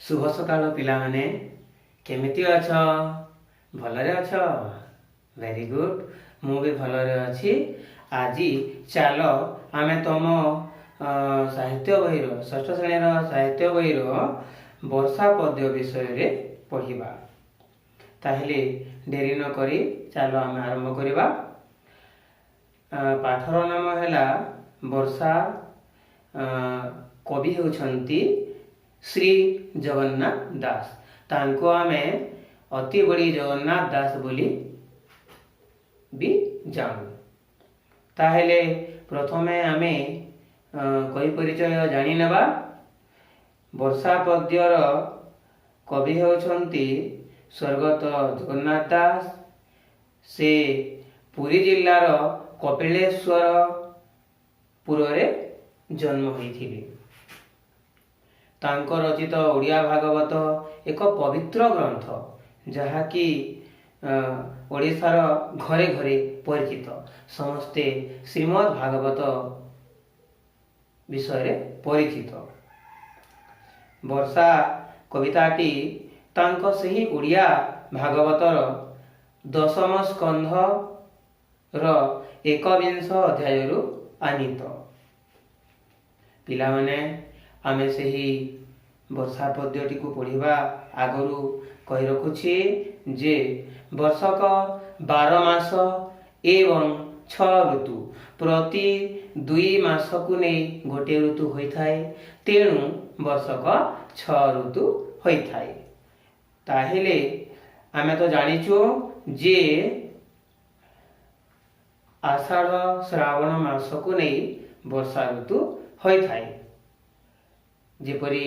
शुभ सकाल पिलामाने केमिति अछ भलरे अछ वेरी गुड मु भी भलरे अछि। आज चलो आमे तुम साहित्य बही षष्ठ श्रेणी साहित्य बही वर्षा पद्य विषय रे पढ़िबा। ताहले डेरी न करी चलो आमे आरंभ करिबा। पाठर नाम हैला वर्षा। कवि होउछंती श्री जगन्नाथ दास। तांको आमे अति बड़ी जगन्नाथ दास बोली भी जानू। ताहले प्रथमे आमे कवि परिचय जानी नेबा। वर्षा पद्यर कवि होउछंती स्वर्गत जगन्नाथ दास। से पुरी जिल्लार कपिलेश्वर पुरे जन्म होइथिले। तांको रचित ओडिया भागवत एक पवित्र ग्रंथ जहाँकि ओडिशार घरे घरे परिचित। समस्ते श्रीमद् भागवत विषय परिचित। वर्षा कविताटी तांको सही ओडिया भागवतर दशम स्कंध र 21 अध्याय आनीत। पिला माने आमे सही वर्षा पद्यटी को पढ़िबा आगरू कहि रखुछि जे वर्षक 12 मास एवं 6 ऋतु प्रति 2 मास को नहीं गोटे ऋतु होइथाय। तेणु वर्षक 6 ऋतु होइथाय। ताहेले आमे तो जानिछु जे आषाढ़ श्रावण मास को नहीं वर्षा ऋतु होइथाय। जेपरी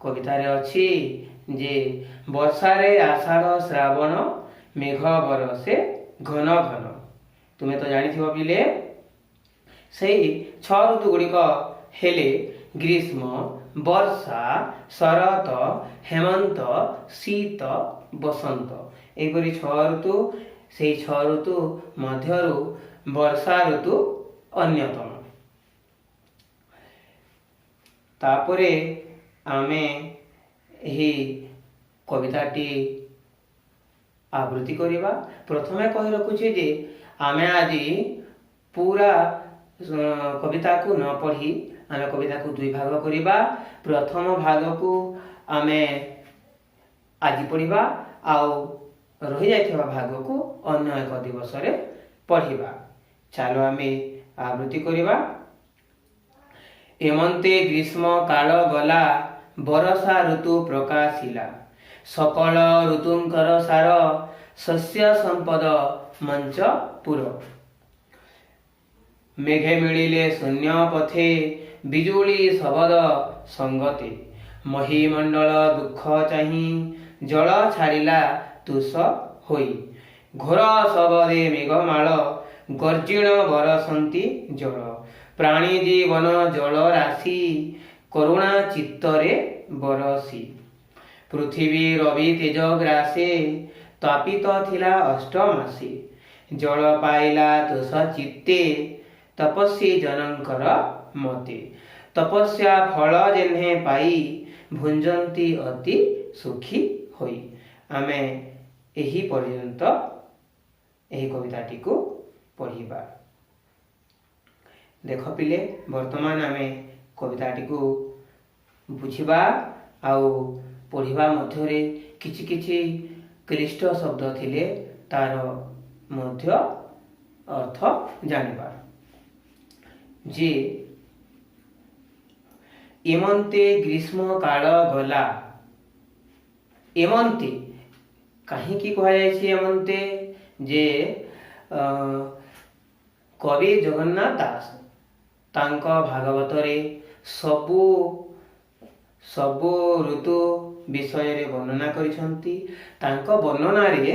कवितारे अछि जे वर्षा रे आषाढ़ श्रावण मेघ बरसे घन घन। तुमे तो जानिथिबो पिले सेही 6 ऋतु गुड़िक हेले ग्रीष्म वर्षा शरत हेमंत शीत बसंत। एपरी 6 ऋतु। से 6 ऋतु मध्यरु वर्षा ऋतु अन्यतम। तापरे आमे ही कविताटी आवृत्ति करिबा। प्रथमे कहि रखुछि जे आमे आज पूरा कविता को न पढ़ी आमे कविता को 2 भाग करिबा। प्रथम भाग को आमे आज पढ़िबा आउ रहि जाइथिबा भाग को अन्य एक दिवस रे पढ़िबा। चलो आमे आवृत्ति करिबा। एमंते ग्रीष्म काल गला बरसा ऋतु प्रकाशिला। सकल ऋतुंकर सार शस्य संपद मंच पुर। मेघे मिलिले शून्य पथे बिजुली शबद संगते। महीमंडल दुख चाही जल छाड़िला तुष होई। घोर शबदे मेघमाल गर्जिण बरसंती जल। प्राणी जीवन जल राशि करुणा चित्तरे बरसी। पृथ्वी रवि तेज ग्रासे तापित थिला 8 मासे। जल पाइला तुष चित्ते तपस्वी जनंकर मते। तपस्या फल जेन्हे पाई भुंजंती अति सुखी होई। आमे एही पर्यंत एही कविताटी को पढ़िबा। देख पिले वर्तमान आमे कविताटी को बुझिबा आउ पढ़िबा मध्यरे किछि किछि क्लिष्ट शब्द थिले तार मध्य अर्थ जानिबा। जे एमंते ग्रीष्म काल गला। एमंते काहे की कहा जाय छै एमंते जे कवि जगन्नाथ दास तांका भागवत रे सबु ऋतु विषय रे वर्णना करिसंती। तांका वर्णना रे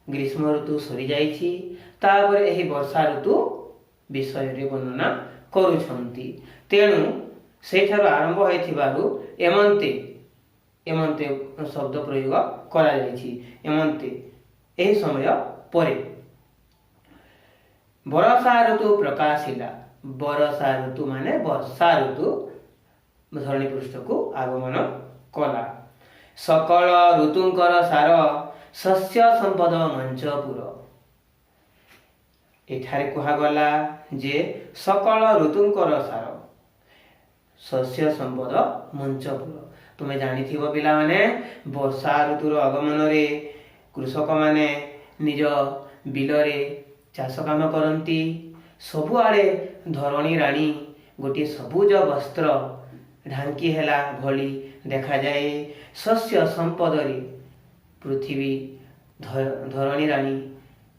ग्रीष्म ऋतु सरी जाइछि। तापरे एही वर्षा ऋतु विषय रे वर्णना करूछंती। तेणु सेठार आरंभ होइथिबारु एमंते एमंते शब्द प्रयोग करा जाइछि। एमंते एही समय परे वर्षा ऋतु प्रकाशिला। वर्षा ऋतु माने वर्षा ऋतु धरणी पृष्ठ को आगमन कला। सकल ऋतुंकर सार शस्य संपद मंचपुर। एठारे कुहागला जे सकल ऋतुंकर सार शस्य संपद मंचपुर। तुम्हें जानिथिबो पिला माने वर्षा ऋतुर आगमन रे कृषक माने निज बिलरे चाष काम करती। सबुआड़े धरणी राणी गोटे सबुज वस्त्र ढांकी हेला भली देखा जाए। शस्य संपद रे पृथ्वी धरणी राणी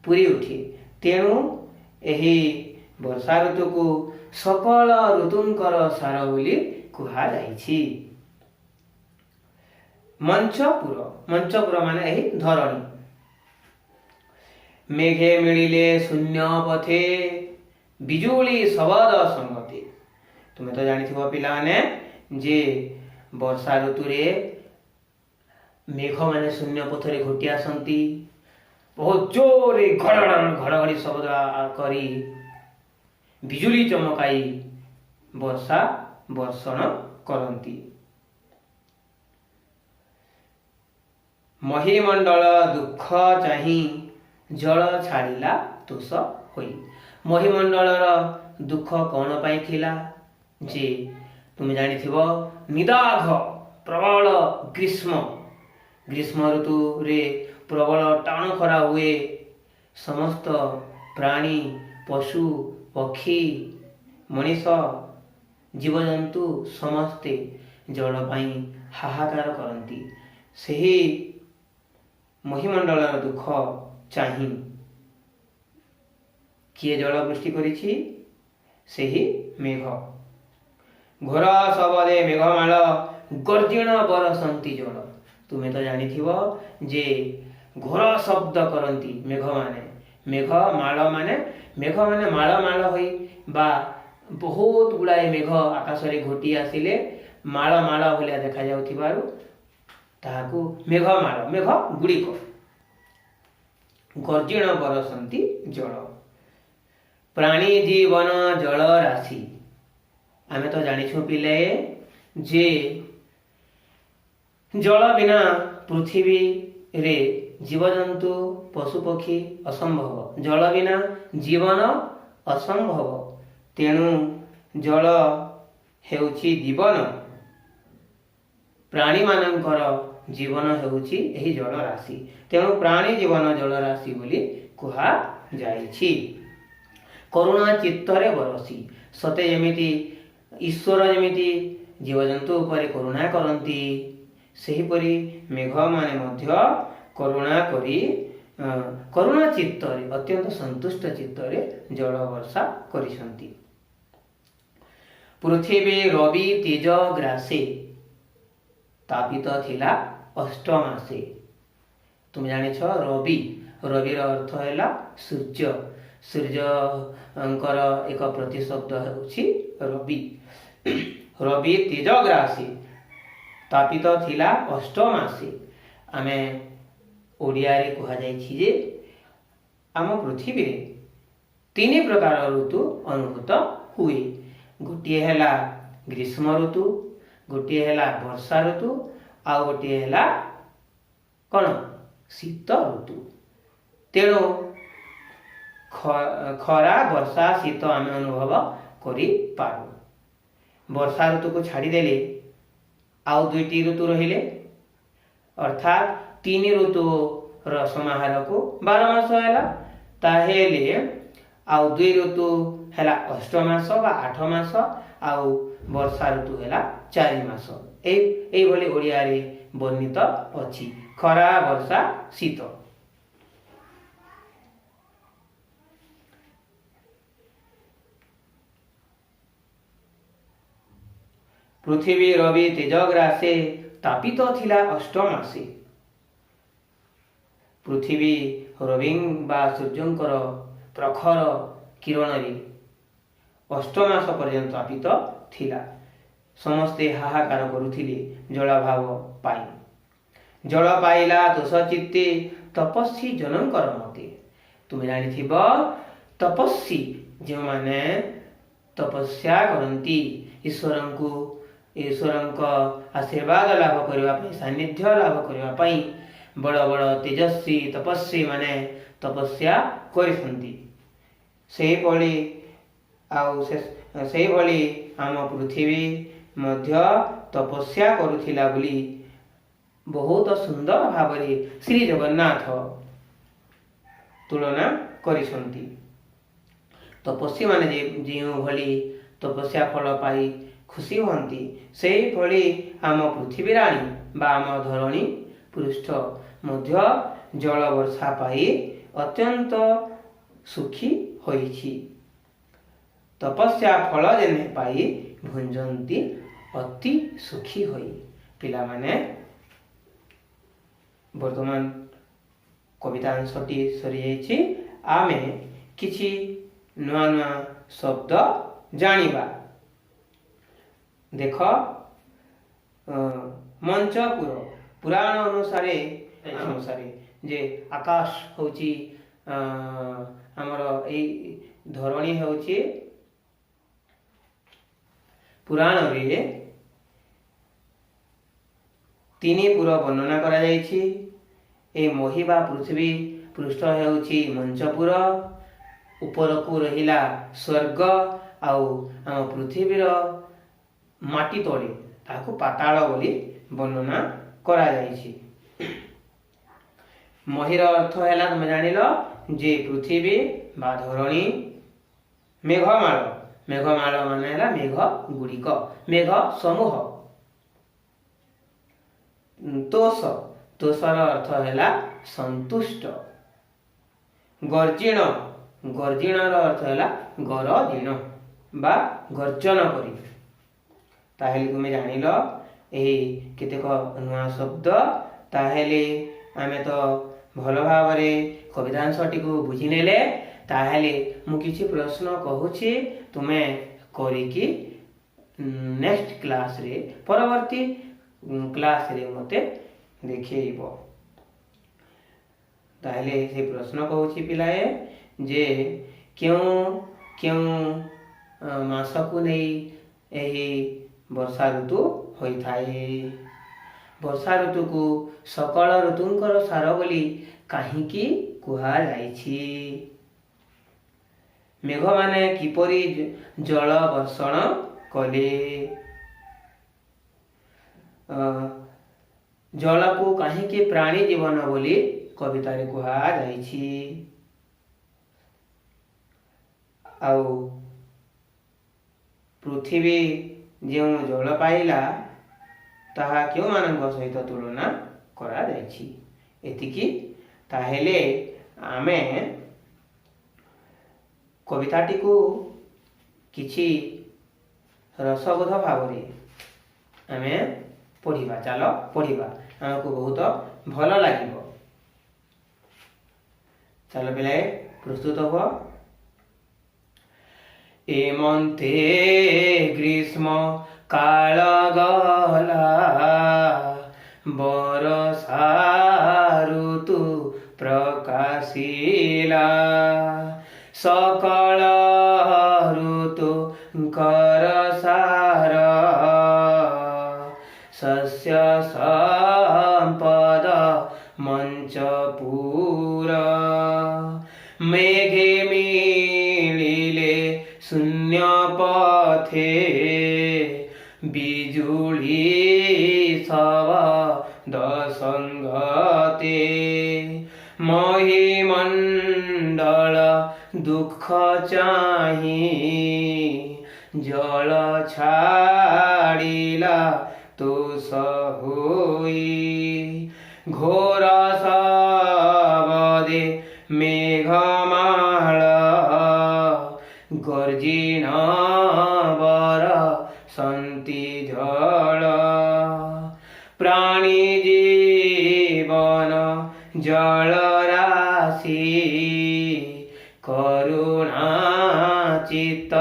पूरी उठे। तेणु एही वर्षा ऋतु को सकल ऋतुंकर सार बोली कुहा जाइछि। मंचपुर, मंचपुर माने एही धरणी। मेघे मिलिले शून्य पथे बिजुली शबद संगते। तुम्हें तो जानिथिबो पिला माने जे वर्षा ऋतु रे मेघ माने शून्य पथरे घोटी आसंती। बहुत जोरे घड़घड़ी शब्द करी बिजुली चमकाई वर्षा वर्षण करती। महीमंडल दुख चाही जल छाड़िला तुष होई। महीमंडलर दुख कौन पाई थिला जे तुम जानिथिबो निदाघ प्रबल ग्रीष्म। ग्रीष्म ऋतु रे प्रबल टाण खरा हुए। समस्त प्राणी पशु पक्षी मनीष जीवजंतु समस्ते जल पाई हाहाकार करती। सही महीमंडलर दुख चाही किए जल वृष्टि करिछि सेही मेघ। घोर शबदे मेघमाल गर्जन बरसंती जल। तुम्हें तो जानिथिबो जे घोर शब्द करती मेघ माने। मेघ माने माल माल होई बा बहुत गुड़ाए मेघ आकाश रे घोटी आसिले माल माल भलिया देखा जाउथिबारु ताहाकू मेघमाल। मेघ गुड़िक गर्जन बरसंती जल। प्राणी जीवन जल राशि। आमे तो जानिछु पिले जे जल बिना पृथ्वी रे जीवजंतु पशुपक्षी असंभव। जल बिना जीवन असंभव। तेणु जल हेउछि जीवन। प्राणी मानकर जीवन हेउछि एही जल राशि। तेणु प्राणी जीवन जल राशि बोली कुहा जाइछि। करुणा चित्तरे बरसी। सते जेमिति ईश्वर जेमिति जीवजंतु उपरे करुणा करती सेहीपरि मेघ माने मध्य करुणा करी करुणा चित्तरे अत्यंत संतुष्ट चित्तरे जल वर्षा करिसंती। पृथ्वी रवि तेज ग्रासे तापित थिला अष्टमासे। तुम जानिछ रवि। रविर अर्थ हैला सूर्य। सूर्यंकर एक प्रतिशब्द हेउछि रवि। रवि तेज ग्रासे तापित थिला अष्टमासे। आमे ओडिया रे कुहा जाइछि जे आम पृथ्वी रे तीन प्रकार ऋतु अनुभूत हुए। गोटे हैला ग्रीष्म ऋतु, गोटे हैला वर्षा ऋतु, आ गोटे हैला कौन शीत ऋतु। तेणु खरा वर्षा शीत आमे अनुभव करि पारू। वर्षा ऋतु को छाड़ी देले आउ दुईटी ऋतु रहिले अर्थात तीन ऋतु र समाहार को 12 मास हैला। ताहेले आउ दुई ऋतु हैला 8 मास बा 8 मास आउ वर्षा ऋतु हैला 4 मास। एई भली ओडिया रे वर्णित अछि खरा वर्षा शीत। पृथ्वी रवि तेजग्रासे तापित थिला अष्टमासे। पृथ्वी रवि बा सूर्यंकर प्रखर किरण रे अष्टमास पर्यंत तापित थिला। समस्ते हाहाकार करुथिले जलाभाव पाई। जल पाइला दोष चित्ते तपस्वी जनंकर मते। तुम जानिथिबो तपस्वी जो माने तपस्या करंती ईश्वरंकु ईश्वरଙ୍କ आशीर्वाद लाभ करने सान्निध्य लाभ करने बड़ बड़ तेजस्वी तपस्वी माने तपस्या करछंती। सेही आम पृथ्वी मध्य तपस्या करुथिला बोली बहुत सुंदर भाव श्री जगन्नाथ तुलना करिसंती। तपस्वी माने जो भली तपस्या फल पाई खुशी होती से भली आम पृथ्वी राणी बा आम धरणी पृष्ठ मध्य जल वर्षा पाई अत्यंत सुखी होइछि। तपस्या फल जेने पाई भुंजंती अति सुखी होई। पिला माने वर्तमान कवितांशटी सरी जाइछि। आमे किछि नुआ नुआ शब्द जानिबा। देख मंचपुर पुराण अनुसारे जे आकाश होची हमर ए धरणी होची पुराण रे तीन पुर वर्णना करा जाइछि। ए मोहिबा पृथ्वी पृष्ठ होची मंचपुर, ऊपर को रहिला स्वर्ग आउ आम पृथ्वीर माटी तले ताकू पाताल बोली वर्णना करा जाइछि। महिर अर्थ है तुम जानिल जे पृथ्वी बा धरणी, मेघमाल मेघमाल माने है मेघ गुड़िक मेघ समूह, तोष तोषर अर्थ है संतुष्ट, गर्जिण गर्जिणर अर्थ है गरजिण बा गर्जन करी। ताहेले तुमे जानिल एही केतेक नुआ शब्द। ताहेले आमे तो भल भाव कवितांशटी को बुझी नेले। ताहेले मु किछि प्रश्न कहूछि तुमे करिकी नेक्स्ट क्लास रे परवर्ती क्लास रे मते देखैबो। ताहेले से प्रश्न कहूछि पिलाए जे क्यों क्यों मास को नहीं एही वर्षा ऋतु होता है। वर्षा ऋतु को सकल ऋतुंकर सार बोली काहींकी कुहा जाइछि। मेघ माने किपरि जल वर्षण कले, जल को काहींकी प्राणी जीवन बोली कवितारे कुहा जाइछि। आउ पृथ्वी जो जल पाइला ताहा क्यों मानक सहित तुलना करा जाइछि। एतिकी ताहेले आमे कविताटी को किछि रसबोध भाव आमे पढ़िबा। चलो पढ़िबा, हमको बहुत भल लागिबो। चलो पिलाए प्रस्तुत हो। एमंते ग्रीष्म काल गला, बरसा ऋतु प्रकाशिला, सकल ऋतु कर सार, शस्य संपद मंचपुर, मेघे मिलिले शून्य पथे, बिजुली शब्द संगते, महिमंडल दुख चाही, जल छाड़िला तोष होई, घोर शब्दे मेघमाल, गर्जिण बर संति जल, प्राणी जीवन जल राशि, करुणा चित्त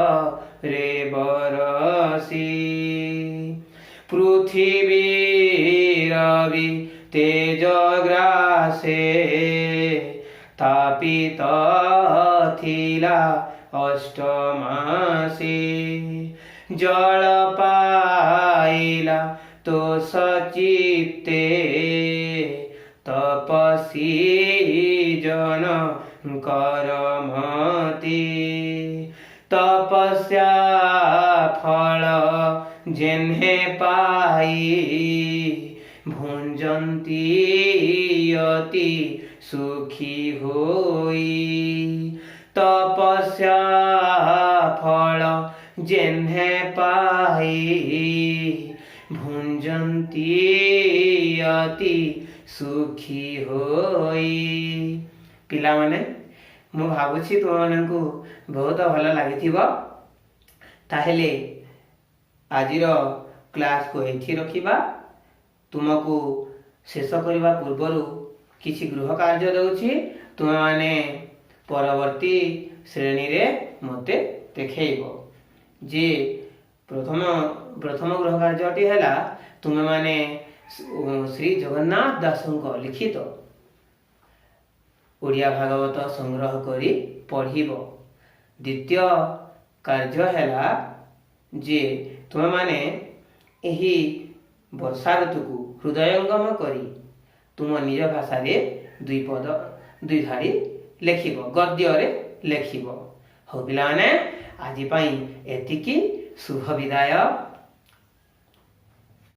रे बरसी, पृथ्वी रवि तेज ग्रासे, तापित थिला अष्टमासी, जल पाइला तो सचित्ते तपसी जन करमति तपस्या फल जेन्हे पाई भुंजंती अति सुखी होई तपस्या फल जेन्हे पाई भुंजंती अति सुखी होई। पिला माने मु भाबुछि तुम मानकु बहुत भल लागिथिबो। ताहेले आजिर क्लास को एठी रखिबा। तुमको शेष करबा पूर्वरु किछि गृह कार्य दउछि तुम माने परवर्ती श्रेणी रे मते देखैबो। जे प्रथम गृह कार्यटी हैला तुम माने श्री जगन्नाथ दासଙ୍କ लिखित ओडिया भागवत संग्रह करी पढ़िबो। द्वितीय कार्य हैला जे तुम माने एही वर्षा ऋतु को हृदयंगम करी तुम निज भाषा रे दुई पद दुई धाड़ी लेखिबो गद्य रे लेखिबो। हो पिलाने आज पाई एतिकी शुभ विदाय।